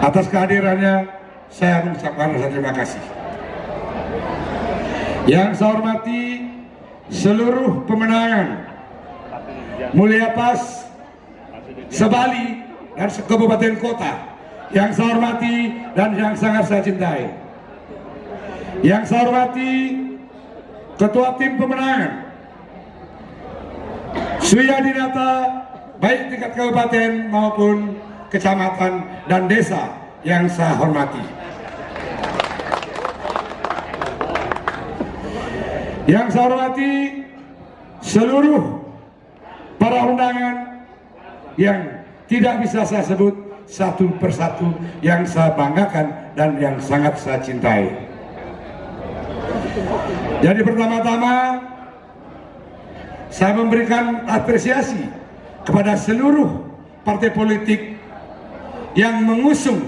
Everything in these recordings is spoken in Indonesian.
Atas kehadirannya saya mengucapkan rasa terima kasih. Yang saya hormati seluruh pemenangan Mulia Pas Sebali dan Kabupaten Kota yang saya hormati dan yang sangat saya cintai. Yang saya hormati Ketua Tim Pemenangan Suyadinata, baik tingkat kabupaten maupun kecamatan dan desa yang saya hormati. Yang saya hormati seluruh para undangan yang tidak bisa saya sebut satu persatu, yang saya banggakan dan yang sangat saya cintai. Jadi pertama-tama saya memberikan apresiasi kepada seluruh partai politik yang mengusung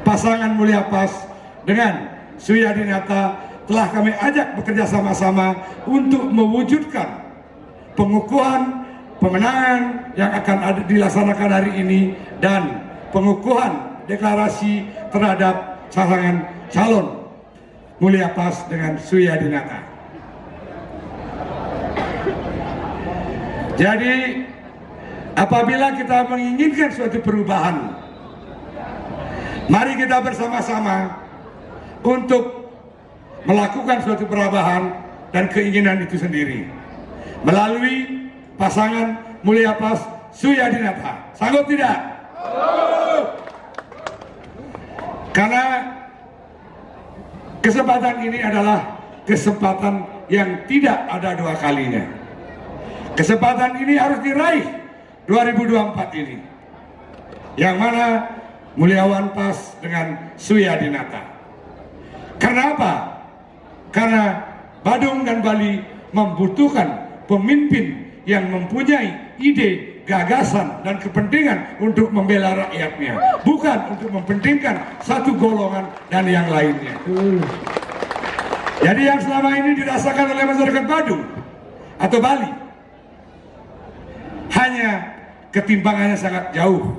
pasangan Mulia Pas dengan Suyadinata. Telah kami ajak bekerja sama-sama untuk mewujudkan pengukuhan pemenangan yang akan dilaksanakan hari ini dan pengukuhan deklarasi terhadap pasangan calon Mulia Pas dengan Suyadinata. Jadi apabila kita menginginkan suatu perubahan, mari kita bersama-sama untuk melakukan suatu perubahan dan keinginan itu sendiri melalui pasangan Mulia Pas Suyadinata. Sanggup tidak? Karena kesempatan ini adalah kesempatan yang tidak ada dua kalinya. Kesempatan ini harus diraih 2024 ini, yang mana Muliawan Pas dengan Suyadinata. Karena apa? Karena Badung dan Bali membutuhkan pemimpin yang mempunyai ide, gagasan, dan kepentingan untuk membela rakyatnya, bukan untuk mempentingkan satu golongan dan yang lainnya. Jadi yang selama ini dirasakan oleh masyarakat Badung atau Bali, hanya ketimpangannya sangat jauh.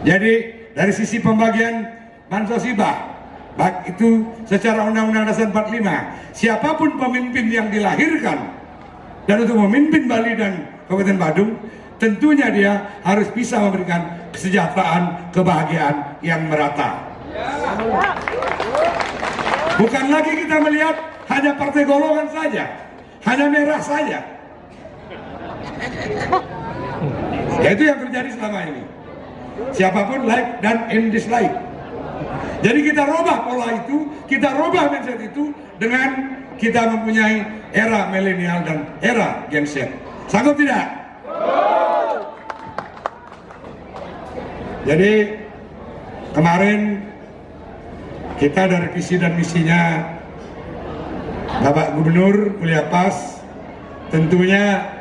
Jadi dari sisi pembagian bansos hibah, baik itu secara Undang-Undang Dasar 45, siapapun pemimpin yang dilahirkan dan untuk memimpin Bali dan Kabupaten Badung, tentunya dia harus bisa memberikan kesejahteraan, kebahagiaan yang merata. Bukan lagi kita melihat hanya partai golongan saja, hanya merah saja. Ya, itu yang terjadi selama ini. Siapapun like dan dislike. Jadi kita rubah pola itu, kita rubah mindset itu dengan kita mempunyai era milenial dan era Gen Z. Sanggup tidak? Jadi kemarin kita dari visi dan misinya Bapak Gubernur Mulia Pas, tentunya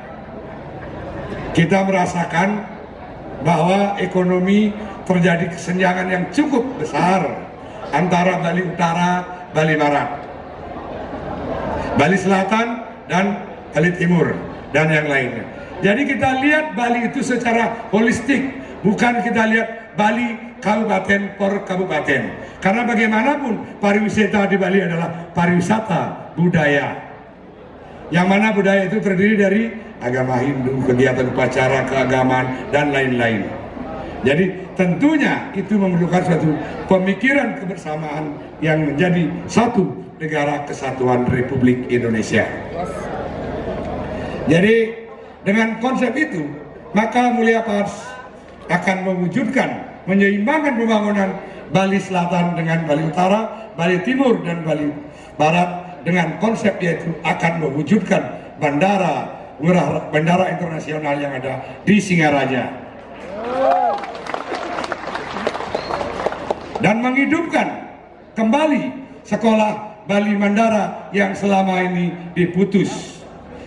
kita merasakan bahwa ekonomi terjadi kesenjangan yang cukup besar antara Bali Utara, Bali Barat, Bali Selatan, dan Bali Timur, dan yang lainnya. Jadi kita lihat Bali itu secara holistik, bukan kita lihat Bali kabupaten per kabupaten. Karena bagaimanapun pariwisata di Bali adalah pariwisata budaya, yang mana budaya itu terdiri dari agama Hindu, kegiatan upacara keagamaan, dan lain-lain. Jadi tentunya itu memerlukan suatu pemikiran kebersamaan yang menjadi satu negara kesatuan Republik Indonesia. Jadi dengan konsep itu, maka Mulia Pas akan mewujudkan, menyeimbangkan pembangunan Bali Selatan dengan Bali Utara, Bali Timur, dan Bali Barat dengan konsep yaitu akan mewujudkan bandara internasional yang ada di Singaraja. Dan menghidupkan kembali sekolah Bali Mandara yang selama ini diputus.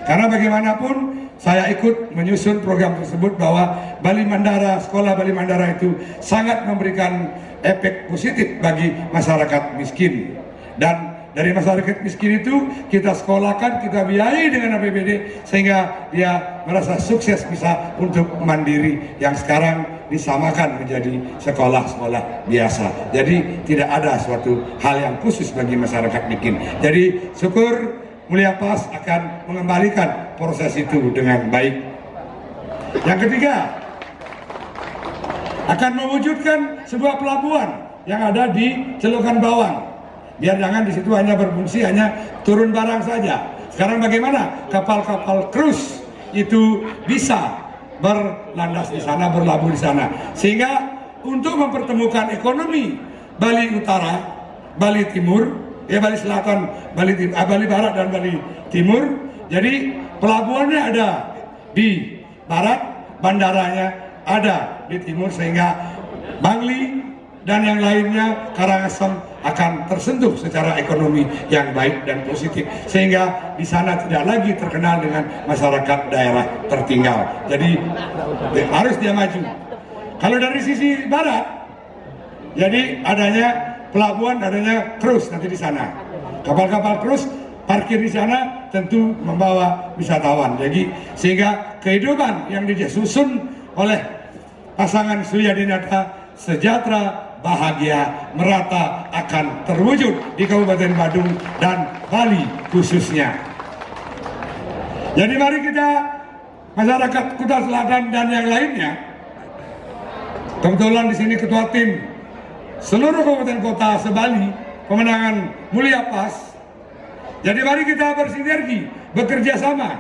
Karena bagaimanapun saya ikut menyusun program tersebut bahwa Bali Mandara, sekolah Bali Mandara itu sangat memberikan efek positif bagi masyarakat miskin. Dan dari masyarakat miskin itu kita sekolahkan, kita biayai dengan APBD sehingga dia merasa sukses bisa untuk mandiri yang sekarang disamakan menjadi sekolah-sekolah biasa. Jadi tidak ada suatu hal yang khusus bagi masyarakat miskin. Jadi syukur Mulia Pas akan mengembalikan proses itu dengan baik. Yang ketiga, akan mewujudkan sebuah pelabuhan yang ada di Celukan Bawang. Biar jangan di situ hanya berfungsi hanya turun barang saja. Sekarang bagaimana kapal-kapal cruise itu bisa berlandas di sana, berlabuh di sana, sehingga untuk mempertemukan ekonomi Bali Utara, Bali Timur, Bali Selatan, Bali Barat dan Bali Timur. Jadi pelabuhannya ada di barat, bandaranya ada di timur, sehingga Bangli dan yang lainnya, Karangasem akan tersentuh secara ekonomi yang baik dan positif, sehingga di sana tidak lagi terkenal dengan masyarakat daerah tertinggal. Jadi harus dia maju. Kalau dari sisi barat, jadi adanya pelabuhan, adanya cruise nanti di sana. Kapal-kapal cruise parkir di sana tentu membawa wisatawan. Jadi sehingga kehidupan yang disusun oleh pasangan Surya Dinata sejahtera, bahagia, merata akan terwujud di Kabupaten Badung dan Bali khususnya. Jadi mari kita, masyarakat Kuta Selatan dan yang lainnya, kebetulan di sini ketua tim seluruh kabupaten kota se-Bali pemenangan Mulia Pas. Jadi mari kita bersinergi, bekerja sama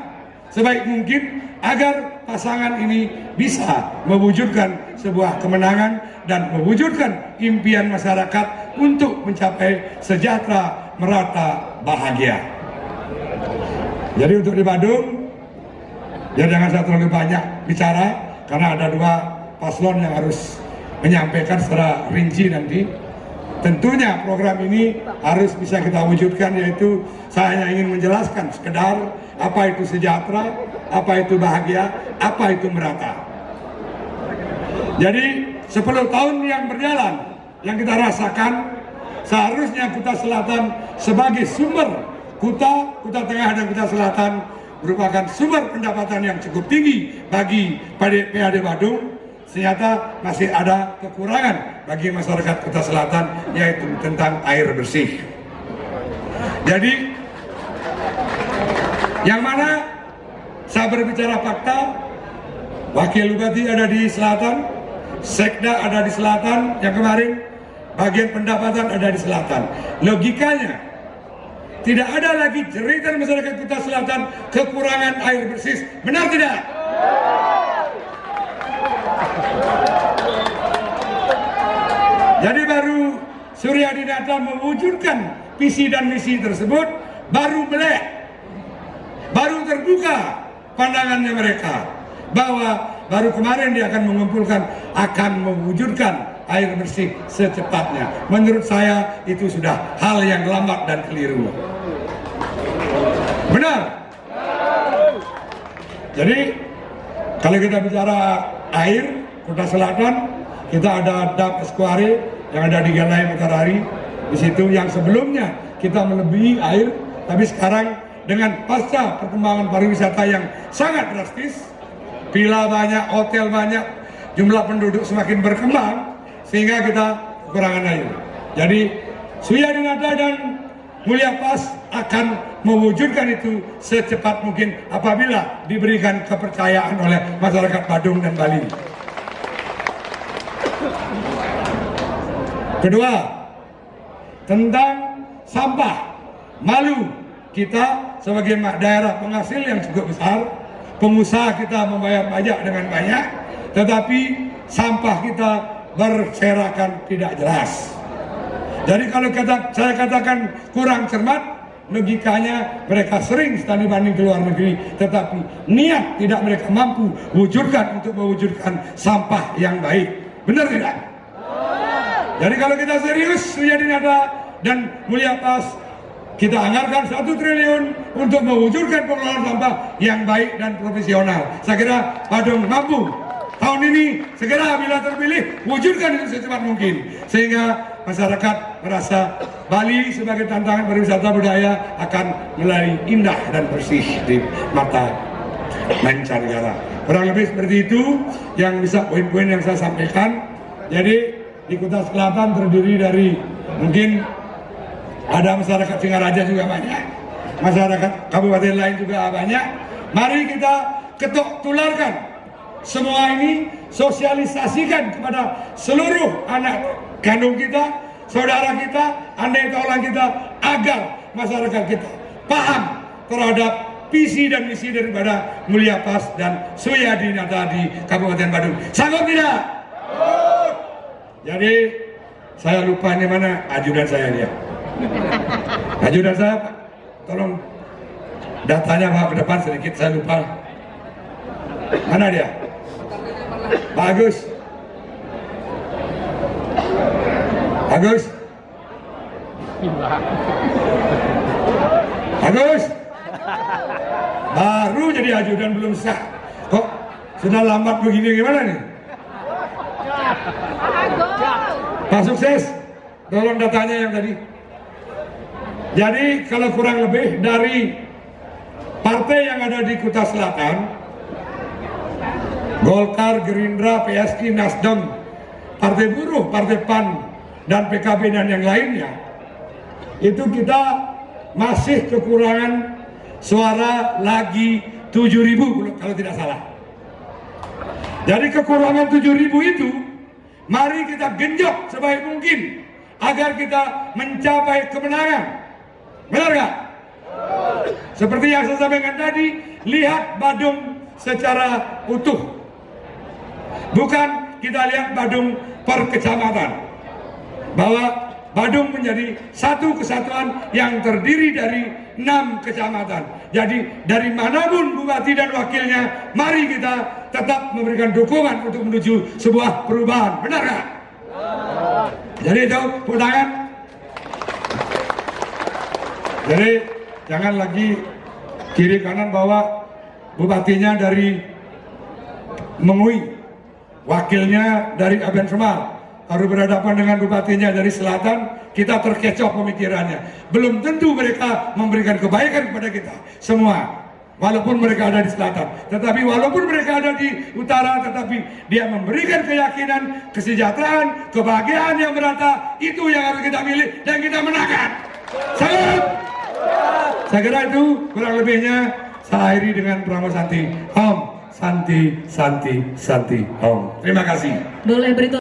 sebaik mungkin agar pasangan ini bisa mewujudkan sebuah kemenangan dan mewujudkan impian masyarakat untuk mencapai sejahtera, merata, bahagia. Jadi untuk di Badung, ya jangan saya terlalu banyak bicara karena ada dua paslon yang harus menyampaikan secara rinci nanti. Tentunya program ini harus bisa kita wujudkan, yaitu saya hanya ingin menjelaskan sekedar apa itu sejahtera, apa itu bahagia, apa itu merata. Jadi 10 tahun yang berjalan yang kita rasakan, seharusnya Kuta Selatan sebagai sumber Kuta Tengah dan Kuta Selatan merupakan sumber pendapatan yang cukup tinggi bagi PAD Badung. Ternyata masih ada kekurangan bagi masyarakat Kuta Selatan, yaitu tentang air bersih. Jadi yang mana saya berbicara fakta, Wakil Bupati ada di selatan, Sekda ada di selatan yang kemarin, bagian pendapatan ada di selatan. Logikanya tidak ada lagi cerita masyarakat Kuta Selatan kekurangan air bersih, benar tidak? Jadi baru Surya Dinata mewujudkan visi dan misi tersebut, baru melek, baru terbuka pandangannya mereka, bahwa baru kemarin dia akan mengumpulkan, akan mewujudkan air bersih secepatnya. Menurut saya itu sudah hal yang lambat dan keliru. Benar? Jadi kalau kita bicara air Kuta Selatan, kita ada dam Eskuare yang ada di Galai Matahari. Di situ yang sebelumnya kita melebihi air, tapi sekarang dengan pasca perkembangan pariwisata yang sangat drastis, villa banyak, hotel banyak, jumlah penduduk semakin berkembang, sehingga kita kekurangan air. Jadi Surya Dinata dan Mulia Pas akan mewujudkan itu secepat mungkin apabila diberikan kepercayaan oleh masyarakat Badung dan Bali. Kedua, tentang sampah. Malu kita sebagai daerah penghasil yang cukup besar, pengusaha kita membayar pajak dengan banyak, tetapi sampah kita berserakan tidak jelas. Jadi kalau saya katakan kurang cermat, logikanya mereka sering studi banding ke luar negeri, tetapi niat tidak mereka mampu wujudkan untuk mewujudkan sampah yang baik. Benar tidak? Jadi kalau kita serius Surya Dinata dan Mulia Pas, kita anggarkan 1 triliun untuk mewujudkan pengelolaan sampah yang baik dan profesional. Saya kira Badung mampu. tahun ini segera bila terpilih wujudkan itu secepat mungkin sehingga masyarakat merasa Bali sebagai tantangan pariwisata budaya akan mulai indah dan bersih di mata mancanegara. Kurang lebih seperti itu yang bisa poin-poin yang saya sampaikan. Jadi di Kuta Selatan terdiri dari mungkin ada masyarakat Singaraja juga banyak, masyarakat kabupaten lain juga banyak. Mari kita ketuk tularkan semua ini, sosialisasikan kepada seluruh anak kandung kita, saudara kita, anak taulan kita, agar masyarakat kita paham terhadap visi dan misi daripada Mulia Pas dan Suyadi Nata di Kabupaten Badung. Sanggup tidak? Jadi saya lupa ini mana ajudan saya dia. Ajudan saya, Pak, tolong datanya Pak ke depan sedikit, saya lupa. Mana dia? Bagus. Bagus. Bagus. Baru jadi ajudan belum sah. Kok sudah lambat begini gimana nih? Pak Sukses, tolong datanya yang tadi. Jadi kalau kurang lebih dari partai yang ada di Kuta Selatan, Golkar, Gerindra, PSI, Nasdem, Partai Buruh, Partai PAN, dan PKB dan yang lainnya, itu kita masih kekurangan suara lagi 7.000 kalau tidak salah. Jadi kekurangan 7.000 itu mari kita genjot sebaik mungkin agar kita mencapai kemenangan. Benar nggak? Seperti yang saya sampaikan tadi, lihat Badung secara utuh. Bukan kita lihat Badung per kecamatan. Bahwa Badung menjadi satu kesatuan yang terdiri dari 6 kecamatan. Jadi dari manapun bupati dan wakilnya, mari kita tetap memberikan dukungan untuk menuju sebuah perubahan. Benar nggak? Jadi itu tepuk tangan. Jadi jangan lagi kiri kanan bahwa bupatinya dari Mengui, wakilnya dari Aben Semal, baru berhadapan dengan bupatinya dari selatan, kita terkecoh pemikirannya. Belum tentu mereka memberikan kebaikan kepada kita semua, walaupun mereka ada di selatan. Tetapi walaupun mereka ada di utara, tetapi dia memberikan keyakinan, kesejahteraan, kebahagiaan yang merata. Itu yang harus kita pilih dan kita menangkan. Salam. Saya kira itu kurang lebihnya. Saya akhiri dengan Pramu Santi. Om Santi, Santi, Santi, Om. Terima kasih. Boleh beritahu